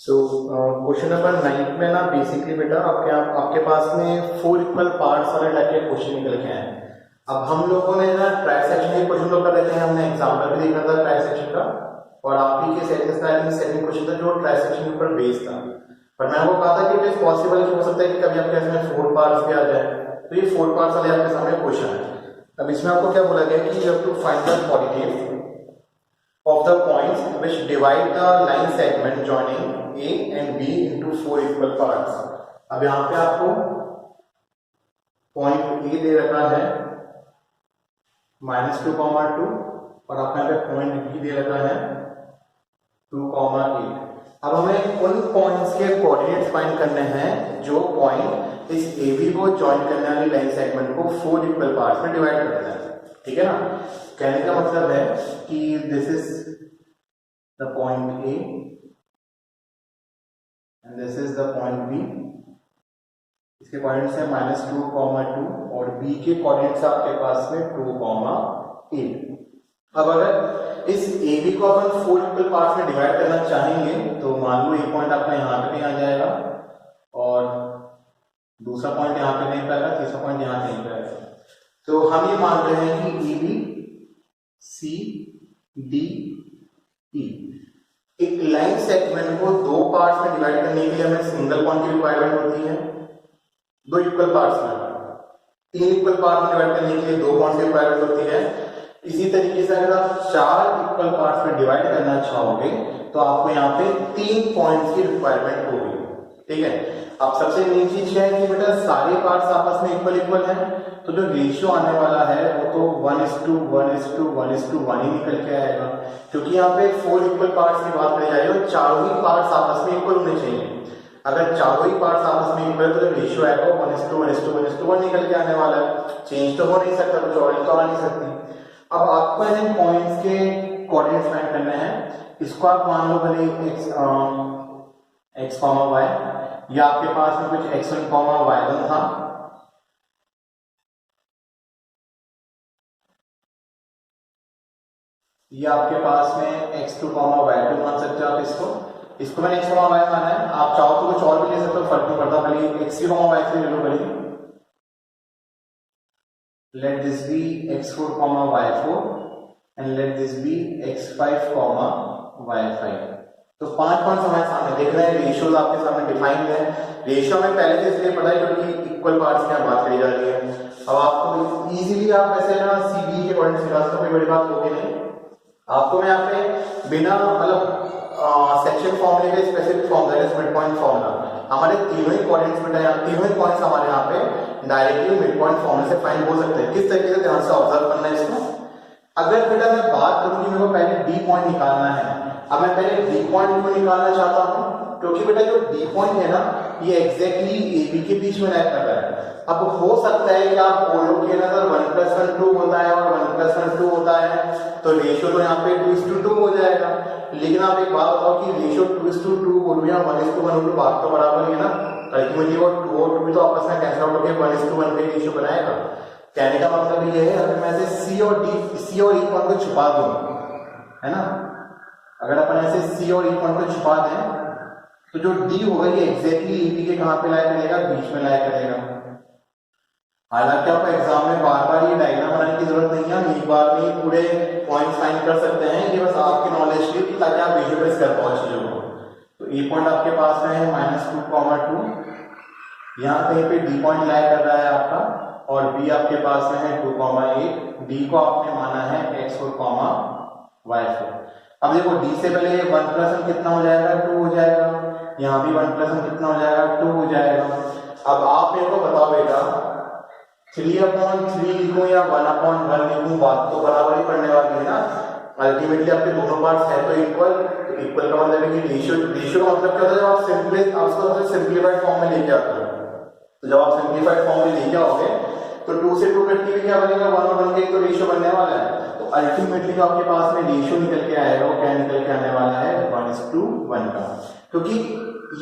So question number 9 में ना basically बेटा आपके पास में 4 इक्वल पार्ट्स वाले टाइप के क्वेश्चन निकल के आए। अब हम लोगों ने ना ट्राइसेक्शन के क्वेश्चन तो कर रहे थे, हमने एग्जाम्पल भी देखा था ट्राइसेक्शन का, और आपकी के सेकंड क्वेश्चन था जो ट्राइसेक्शन के ऊपर बेस्ड था। पर मैं आपको कहा था कि इट इज पॉसिबल कि हो सकता है कि कभी आपके इसमें 4 पार्ट्स भी आ जाए, तो ये 4 पार्ट्स वाले आपके सामने क्वेश्चन है। अब इसमें आपको क्या बोला गया कि you have to find the quantities of the points which divide the line segment joining A and B into 4 equal parts। अब यहाँ पे आपको पॉइंट A दे रखा है -2, -2 और आपको यहाँ पे पॉइंट B दे रखा है 2, 8। अब हमें उन पॉइंट्स के कोऑर्डिनेट्स फाइंड करने हैं जो पॉइंट इस AB को ज्वाइन करने वाली लाइन सेगमेंट को 4 इक्वल पार्ट्स में डिवाइड करते हैं। ठीक है ना, कहने का मतलब है कि this is the point A and this is the point B. इसके कोऑर्डिनेट्स है -2, 2 और बी के कोऑर्डिनेट्स आपके पास में 2, 8। अब अगर इस ए बी को अपन 4 इक्वल पार्ट्स में डिवाइड करना चाहेंगे तो मान लो एक पॉइंट आपका यहाँ पे कहीं आ जाएगा और दूसरा पॉइंट यहाँ पे कहीं पे आएगा, तीसरा पॉइंट यहाँ कहीं पे आएगा। तो हम ये मान रहे हैं कि ए बी सी डी ई एक लाइन सेगमेंट को 2 पार्ट्स में डिवाइड करने के लिए हमें सिंगल पॉइंट की रिक्वायरमेंट होती है। 2 इक्वल पार्ट्स में 3 इक्वल पार्ट में डिवाइड करने के लिए 2 पॉइंट्स की रिक्वायरमेंट होती है। इसी तरीके से अगर आप 4 इक्वल पार्ट्स में डिवाइड करना चाहोगे तो आपको यहाँ पे 3 पॉइंट्स की रिक्वायरमेंट होगी। ठीक है, अब सबसे मेन चीज है कि बेटा सारे पार्ट्स आपस में इक्वल हैं, तो जो रेशियो आने वाला है वो तो 1:1:1:1 ही निकल के आएगा, क्योंकि यहाँ पे 4 इक्वल पार्ट्स की बात करी जा रही है और चारों ही पार्ट्स आपस में इक्वल होने चाहिए। अगर चारों ही पार्ट्स आपस में इक्वल है तो जो रेशियो आएगा 1:1:1:1 निकल के आने वाला है। चेंज तो हो नहीं सकता, कुछ और तो आ नहीं सकती। अब आपको इन पॉइंट्स के कोऑर्डिनेट्स फाइंड करने हैं। इसको आप मान लो भले x, y, या आपके पास में कुछ x1, y1 था, ये आपके पास में x2, y2 मान सकते हो आप। इसको मैंने x, y माना है, आप चाहो तो कुछ और भी ले सकते हो, फर्क नहीं पड़ता, भले x3, y3 ले लो भले। Let this be x4, y4 and let this be x5, y5। तो 5 पॉइंट्स हमारे सामने देख रहे हैं, रेशियोज आपके सामने डिफाइंड है। रेशियो हमें पहले से इसलिए पता है क्योंकि इक्वल पार्ट्स की बात करी जा रही है। अब आपको इजीली आप ऐसे ना सीबी के पॉइंट्स निकाल सकते हो, कोई बड़ी बात होगी नहीं। आपको मैं यहाँ पे बिना मतलब सेक्शन फॉर्मूले के स्पेसिफिक फॉर्मूला है मिड पॉइंट फॉर्मूला, हमारे तीनों ही कोऑर्डिनेट्स बेटा यहाँ तीनों ही पॉइंट्स हमारे यहाँ पे डायरेक्टली मिड पॉइंट फॉर्मूले से फाइंड हो सकते हैं। किस तरीके से ध्यान से ऑब्जर्व करना है इसको। अगर बेटा मैं बात करूँ कि मेरे को पहले डी पॉइंट निकालना है, अब मैं पहले डी पॉइंट को निकालना चाहता हूँ क्योंकि बेटा जो डी पॉइंट है ना ये एग्जैक्टली ए बी के बीच में लाइक कर रहा है। अब हो सकता है कि आप बोलो कि ना सर 1+1 2 होता है और 1+1 2 होता है, तो रेशियो तो यहाँ पे 2:2 हो जाएगा। लेकिन आप एक बात बताओ कि रेशियो 2:2 बोलूं या 1:1 बोलूं, बात तो बराबर है ना। अल्टीमेटली वो 2 और 2 तो आपस में कैंसिल आउट होकर 1:1 पे रेशियो बनाएगा। कहने का मतलब ये है अगर मैं ऐसे सी और ई पॉइंट को छुपा दूं, है ना, अगर अपन ऐसे सी और ई पॉइंट को छुपा दें तो जो डी होगा ये एग्जैक्टली ए बी के कहां पे लाया करेगा, बीच में लाया करेगा। हालांकि आपको एग्जाम में बार बार ये डायग्राम बनाने की जरूरत नहीं है, हम एक बार में पूरे पॉइंट्स फाइंड कर सकते हैं। ये बस आपकी नॉलेज के लिए ताकि आप विजुअलाइज कर पाओ चीजों को। तो ए पॉइंट आपके पास में है -2, 2, यहाँ कहीं पे डी पॉइंट लाया कर रहा है आपका, और बी आपके पास में है 2, 8। डी को आपने माना है x4, y4। अब देखो डी से पहले 1+1 कितना हो जाएगा, 2 हो जाएगा। यहाँ भी 1+1 कितना हो जाएगा, 2 हो जाएगा। अब आप मेरे को बताओ बेटा 3/3 लिखूं या 1/1 लिखूं, बात तो बराबर ही पड़ने वाली है ना। अल्टीमेटली आपके दोनों पार्ट्स है तो इक्वल का मतलब है कि रेशियो का मतलब क्या होता है, जब आप सिंप्लीफाइड फॉर्म में लेके आते हो। तो जब आप सिंप्लीफाइड फॉर्म में लेके आओगे तो 2 से 2 कट के क्या बनेगा, 1 और 1 के तो रेशियो बनने वाला है। तो अल्टीमेटली जो आपके पास में रेशियो निकल के आएगा वो क्या निकल के आने वाला है, 1:1 का, क्योंकि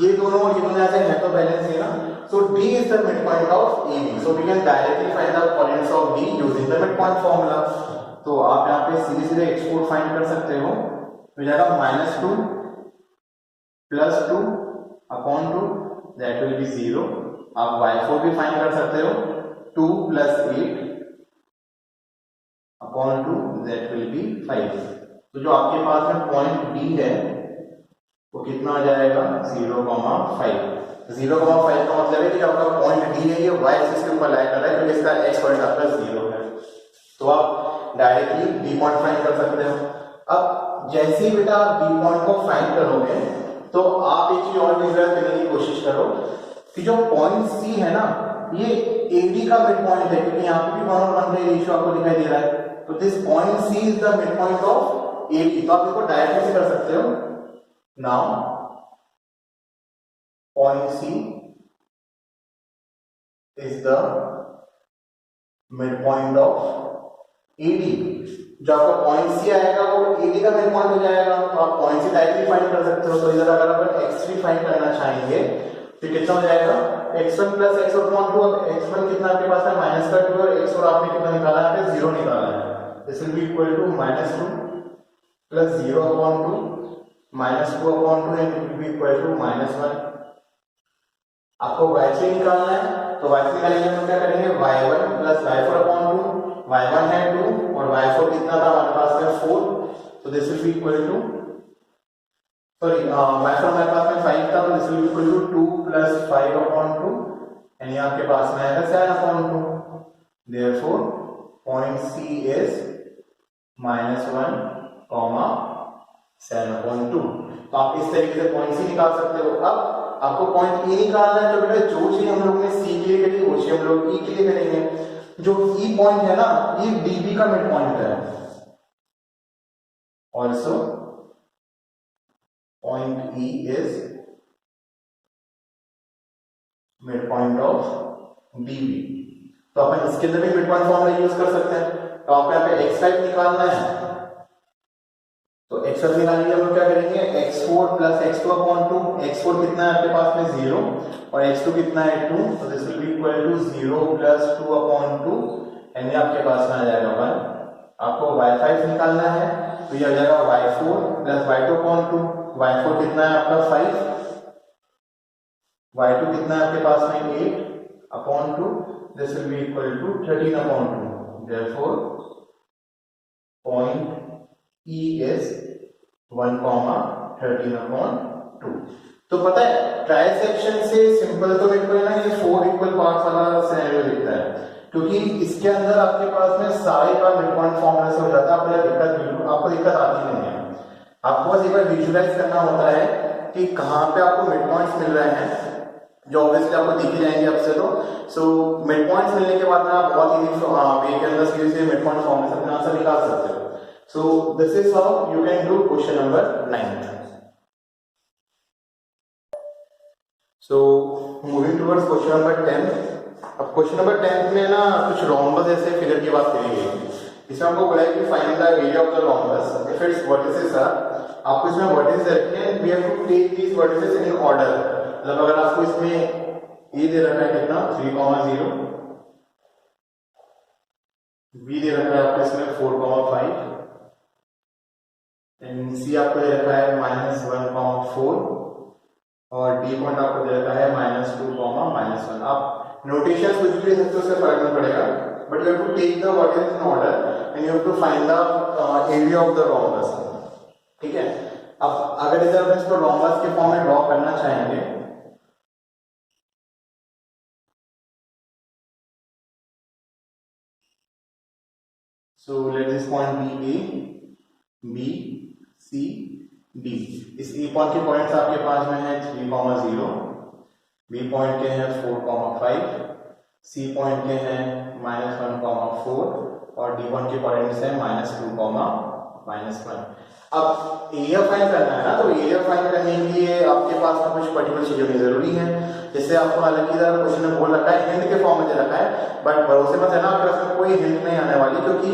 ये दोनों और ये दोनों ऐसे हैं तो बैलेंस है ना। So D is the mid point of A B, so we can directly find the coordinates of D using the mid point formula. तो आप यहाँ पे सीधे x4 फाइंड कर सकते हो, तो जाएगा -2 plus 2 upon 2 that will be 0। आप y4 भी फाइंड कर सकते हो, 2 plus 8 upon 2 that will be 5। तो जो आपके पास में पॉइंट डी है वो कितना आ जाएगा 0,5। 0,5 का मतलब है कि जो आपका पॉइंट डी है ये y एक्सिस के ऊपर लाई कर रहा है क्योंकि इसका x पॉइंट आपका 0 है। तो आप डायरेक्टली डी पॉइंट फाइंड कर सकते हो। अब जैसे ही बेटा आप डी पॉइंट को फाइंड करोगे तो आप एक चीज और विजुअलाइज करने की कोशिश करो कि जो पॉइंट सी है ना ये एडी का मिड पॉइंट है, क्योंकि यहाँ पे भी 1/1 का रेशियो आपको दिखाई दे रहा है। तो this point C is the mid point of AD. तो आप इसको डायरेक्टली से कर सकते हो। Now point C is the mid point of AD. जो आपका पॉइंट सी आएगा वो एडी का मिड पॉइंट हो जाएगा। तो आप पॉइंट सी डायरेक्टली फाइंड कर सकते हो। तो इधर अगर आप x3 फाइंड करना चाहेंगे तो कितना हो जाएगा x1 प्लस x अपॉन 2। अब x1 कितना आपके पास है -2 और x और आपने कितना निकाला है 0 निकाला है। This will be equal to -2 plus 0 upon 2 -2 upon 2 and it will be equal to -1। आपको y3 निकालना है तो y3 निकालने में क्या करेंगे y1 plus y4 upon 2। y1 है 2 और y4 कितना था हमारे पास में 4। तो this will be equal to y4 हमारे पास में 5 था तो this will be equal to 2 plus 5 upon 2 यानी आपके पास में आएगा 7 upon 2। Therefore point C is -1, 7 upon 2। तो आप इस तरीके से पॉइंट सी निकाल सकते हो। अब आपको पॉइंट ई निकालना है तो बेटा जो चीज हम लोग ने सी के लिए करी वो चीज हम लोग ई के लिए करेंगे। जो ई पॉइंट है ना ये डीबी का मिड पॉइंट है। Also point E is mid point of dB. तो अपन इसके अंदर भी मिड पॉइंट फॉर्मूला यूज कर सकते हैं। तो आपको यहाँ पे x5 निकालना है तो x5 निकालने के लिए हम लोग क्या करेंगे x4 plus x2 upon 2। x4 कितना है आपके पास में 0 और x2 कितना है 2। तो this will be equal to 0 plus 2 upon 2 यानी आपके पास में आ जाएगा 1। आपको y5 निकालना है तो ये आ जाएगा y4 plus y2 upon 2। y4 कितना है आपका 5, y2 कितना है आपके पास में 8 upon 2। This will be equal to 13 upon 2। Therefore point E is 1,13 upon 2। तो पता है ट्राइसेक्शन से सिंपल तो मेरे को है ना ये 4 इक्वल पार्ट्स वाला सिनेरियो दिखता है, क्योंकि इसके अंदर आपके पास में सारे का मिड पॉइंट फॉर्मूला से हो जाता है। आपको दिक्कत आती नहीं है। आपको बस एक बार विजुअलाइज करना होता है कि कहाँ पे आपको मिड पॉइंट्स मिल रहे हैं, जो ऑब्वियसली आपको दिख ही जाएंगे आपसे। तो सो मिड पॉइंट्स मिलने के बाद में आप बहुत इजी वे के अंदर से मिड पॉइंट फॉर्मूला से अपना आंसर निकाल सकते हो। So this is how you can do question number 9. So moving towards question number 10. अब क्वेश्चन नंबर 10 में ना कुछ रोम्बस ऐसे फिगर की बात करी गई है। इसमें हमको बोला है कि find the area of the rhombus if its vertices are. आपको इसमें वर्टिसेस रखने हैं, we have to take these vertices in order. मतलब अगर आपको इसमें ए दे रखा है कितना 3,0, बी दे रखा है आपको इसमें 4,5 एंड सी आपको दे रखा है -1,4 और डी पॉइंट आपको दे रखा है -2, -1। आप नोटेशन कुछ भी ले सकते हो, उससे फर्क नहीं पड़ेगा, but you have to take the what is in order and you have to find the area of the rhombus. ठीक है। अब अगर इधर हम इसको रोम्बस के फॉर्म में ड्रॉ करना चाहेंगे so let this point be A, B C D. इस ए पॉइंट के पॉइंट्स आपके पास में है 3,0, बी पॉइंट के हैं 4,5, सी पॉइंट के हैं -1,4 और डी पॉइंट के पॉइंट्स हैं -2, -1। अब एरिया फाइंड करना है ना, तो एरिया फाइंड करने के लिए आपके पास में कुछ पर्टिकुलर चीजें होनी जरूरी है। जैसे आपको हालांकि क्वेश्चन में बोल रखा है हिंट के फॉर्म में दे रखा है, बट भरोसे मत है ना आपके पास में कोई हिंट नहीं आने वाली, क्योंकि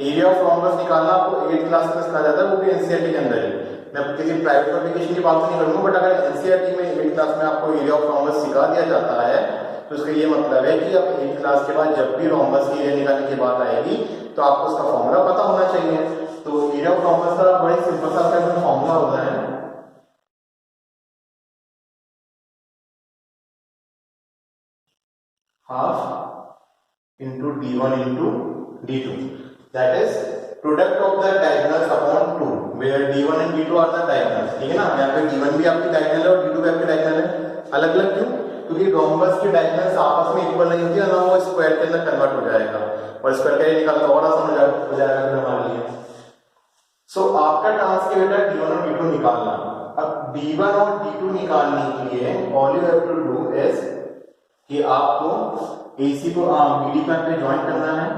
एरिया ऑफ रोम्बस निकालना आपको 8th क्लास में सिखाया जाता है, वो भी एनसीईआरटी के अंदर है। मैं किसी प्राइवेट पब्लिकेशन की बात नहीं करूंगा, बट अगर एनसीईआरटी में 8th क्लास में आपको एरिया ऑफ रोम्बस सिखा दिया जाता है तो उसका ये मतलब है कि अब 8th क्लास के बाद जब भी रोम्बस की एरिया निकालने की बात आएगी तो आपको उसका फॉर्मूला पता होना चाहिए। तो एरिया ऑफ रोम्बस का बड़ा सिंपल सा फॉर्मूला होता है half into d1 into d2, that is product of the diagonals upon 2 where d1 and d2 are the diagonals. ठीक है ना, यहाँ पे d1 भी आपकी डायगोनल है और d2 भी आपकी डायगोनल है। अलग अलग क्यों? क्योंकि रोम्बस की डायगोनल्स आपस में इक्वल नहीं होती है ना, वो स्क्वायर के अंदर कन्वर्ट हो जाएगा और स्क्वायर का निकालना और आसान हो जाएगा फिर हमारे लिए। सो आपका टास्क है बेटा d1 और d2 निकालना। अब d1 और d2 निकालने के लिए all you have to do is कि आपको AC को BD पे ज्वाइन करना है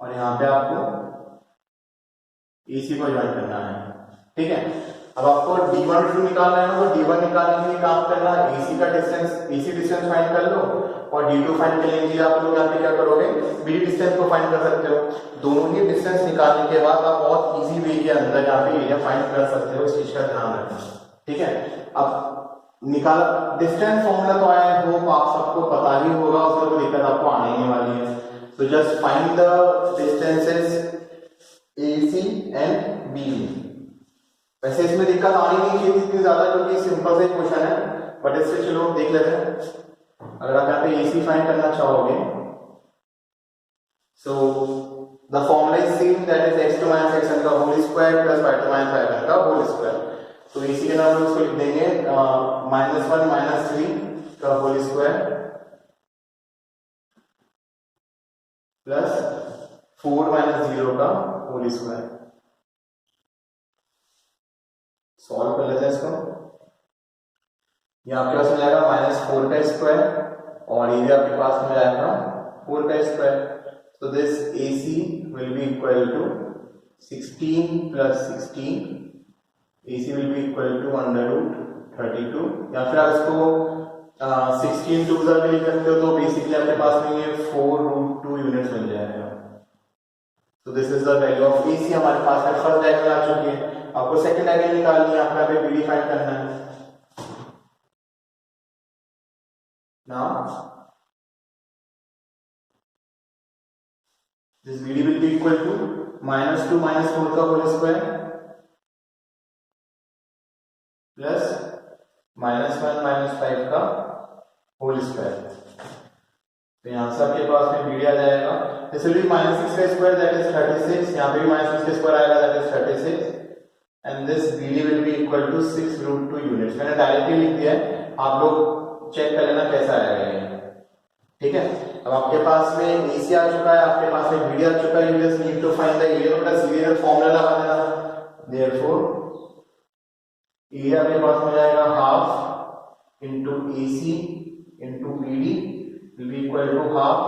और यहाँ पे आपको AC को ज्वाइन करना है। ठीक है, अब आपको d1 और d2 निकालना है ना, तो d1 निकालने के लिए काम करना है AC का डिस्टेंस, AC डिस्टेंस फाइंड कर लो और d2 फाइंड करने के लिए आप लोग यहाँ पे क्या करोगे, BD डिस्टेंस को फाइंड कर सकते हो। दोनों ही डिस्टेंस निकालने के बाद आप बहुत इजी वे के अंदर यहाँ पे एरिया फाइंड कर सकते हो, इस चीज का ध्यान रखना। ठीक है, अब निकाल डिस्टेंस फॉर्मूला तो आया है, होप आप सबको पता ही होगा, उसमें कोई दिक्कत आपको आने ही वाली है। So just find the distances AC and BD। वैसे इसमें दिक्कत आनी नहीं चाहिए इतनी ज्यादा क्योंकि सिंपल सा क्वेश्चन है, बट इससे चलो देख लेते हैं। अगर आप यहाँ पे AC फाइंड करना चाहोगे, so the formula is same, that is x2 minus xn का whole square plus y2 minus yn का होल स्क्वायर। तो AC के नाम उसको लिख देंगे -1 - 3 का होल स्क्वायर प्लस 4 - 0 का होल स्क्वायर। सॉल्व कर लेते हैं इसको। ये आपके पास मिल जाएगा -4 का स्क्वायर और ये आपके पास मिल जाएगा 4 का square. So this AC will be equal to 16 plus 16, AC will be equal to √32, या फिर आप इसको 16 टू भी लिख सकते हो, तो बेसिकली आपके पास में ये 4√2 यूनिट्स मिल जाएगा। तो this is the value of AC। हमारे पास में फर्स्ट डायगोनल आ चुकी है, आपको सेकंड डायगोनल निकालनी है, आपका पे BD फाइंड करना है। Now this BD will be equal to -2 - 4 का होल स्क्वायर प्लस -1 - 5 का होल स्क्वायर। तो यहाँ से आपके पास में BD आ जाएगा, दिस विल बी -6 का स्क्वायर दैट इज 36, यहाँ पे भी -6 का स्क्वायर आएगा that is 36, and this BD will be equal to 6√2 units. मैंने डायरेक्टली लिख दिया है, आप लोग चेक कर लेना कैसा आएगा ये। ठीक है, अब आपके पास में AC आ चुका है, आपके पास में BD आ चुका है, you just need to find the area, बेटा सीधे फॉर्मूला लगा देना। therefore एरिया आपके पास में जाएगा half into AC into BD will be equal to half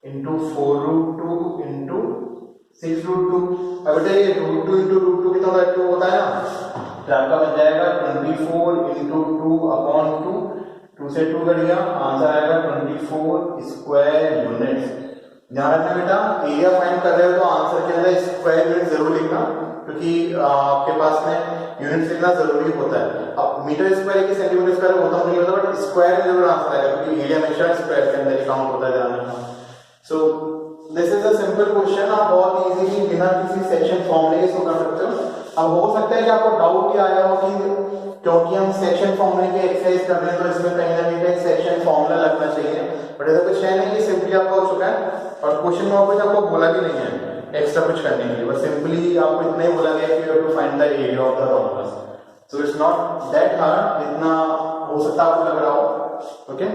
into 4√2 into 6√2। अब बेटा ये √2 इंटू √2 कितना होता है, 2 होता है ना, तो आपका बन जाएगा 24 इंटू 2 अपॉन 2, 2 से 2 कट गया, आंसर आएगा 24 स्क्वायर यूनिट्स। ध्यान रखना बेटा, एरिया फाइंड कर रहे हो तो आंसर के अंदर स्क्वायर यूनिट जरूर लिखना, क्योंकि आपके पास में यूनिट्स लिखना जरूरी होता है। अब मीटर स्क्वायर की सेंटीमीटर स्क्वायर होता नहीं होता, बट स्क्वायर में जरूर आंसर आएगा क्योंकि एरिया हमेशा स्क्वायर के अंदर ही काउंट होता है, ध्यान रखना। So this is a simple question, आप बहुत इजीली बिना किसी सेक्शन फॉर्मूले इसको कर सकते हो। अब हो सकता है कि आपको डाउट ये आया हो कि क्योंकि हम सेक्शन फॉर्मूले की एक्सरसाइज कर रहे हैं तो इसमें कहीं ना कहीं सेक्शन फॉर्मूला लगना चाहिए, बट ऐसा कुछ है नहीं, ये सिंपली आपका हो चुका है और क्वेश्चन में कुछ आपको बोला भी नहीं है एक्स्ट्रा कुछ करने के लिए, बस सिंपली आपको इतना ही बोला गया कि you have to find the area of the rhombus. So it's not that hard जितना हो सकता है आपको लग रहा हो। ओके